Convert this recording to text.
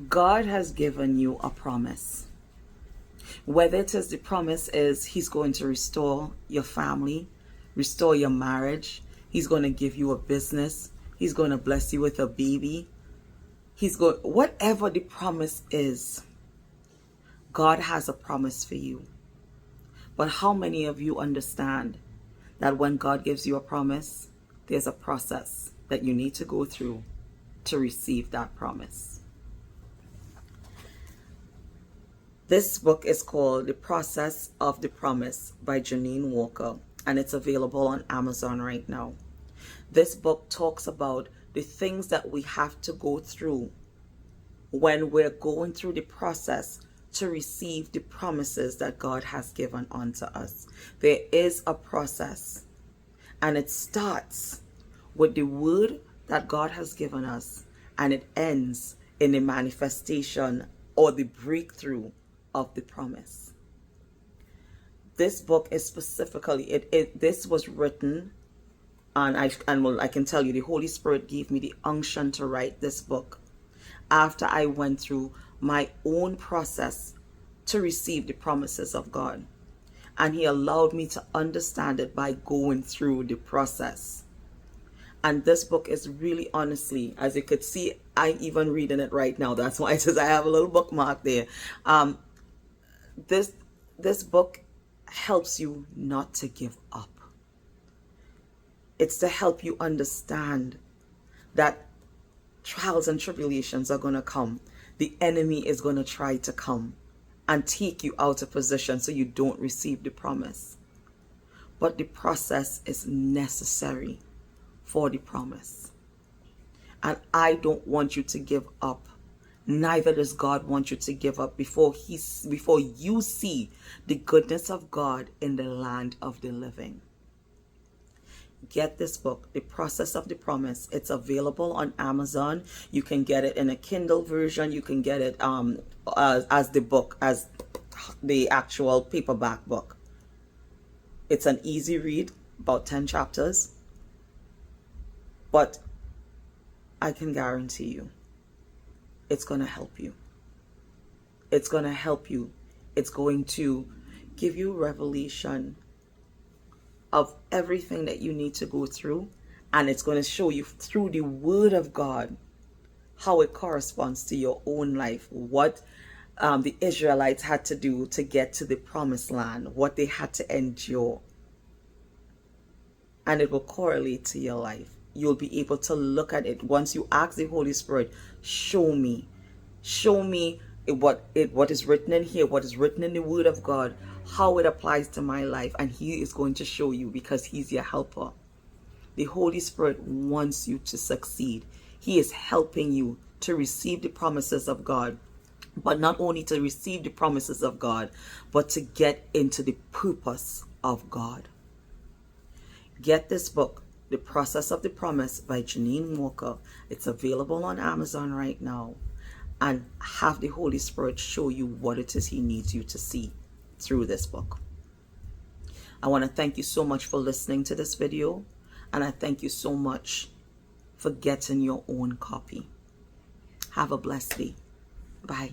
God has given you a promise. Whether it is the promise is He's going to restore your family, restore your marriage, He's going to give you a business, He's going to bless you with a baby, whatever the promise is, God has a promise for you. But how many of you understand that when God gives you a promise, there's a process that you need to go through to receive that promise? This book is called The Process of the Promise by Janine Walker, and it's available on Amazon right now. This book talks about the things that we have to go through when we're going through the process to receive the promises that God has given unto us. There is a process, and it starts with the word that God has given us, and it ends in the manifestation or the breakthrough of the promise. This book is specifically, this was written, and I can tell you, the Holy Spirit gave me the unction to write this book after I went through my own process to receive the promises of God. And He allowed me to understand it by going through the process. And this book is really, honestly, as you could see, I'm even reading it right now. That's why it says I have a little bookmark there. This book helps you not to give up. It's to help you understand that trials and tribulations are going to come. The enemy is going to try to come and take you out of position so you don't receive the promise. But the process is necessary for the promise. And I don't want you to give up. Neither does God want you to give up before you see the goodness of God in the land of the living. Get this book, The Process of the Promise. It's available on Amazon. You can get it in a Kindle version. You can get it as the book, as the actual paperback book. It's an easy read, about 10 chapters. But I can guarantee you, it's going to help you. It's going to help you. It's going to give you revelation of everything that you need to go through, and it's going to show you through the Word of God how it corresponds to your own life, what the Israelites had to do to get to the promised land, what they had to endure, and it will correlate to your life. You'll be able to look at it once you ask the Holy Spirit, show me what is written in here, what is written in the Word of God, how it applies to my life, and He is going to show you, because He's your helper. The Holy Spirit wants you to succeed. He is helping you to receive the promises of God, but not only to receive the promises of God, but to get into the purpose of God. Get this book, The Process of the Promise by Janine Walker. It's available on Amazon right now. And have the Holy Spirit show you what it is He needs you to see through this book. I want to thank you so much for listening to this video. And I thank you so much for getting your own copy. Have a blessed day. Bye.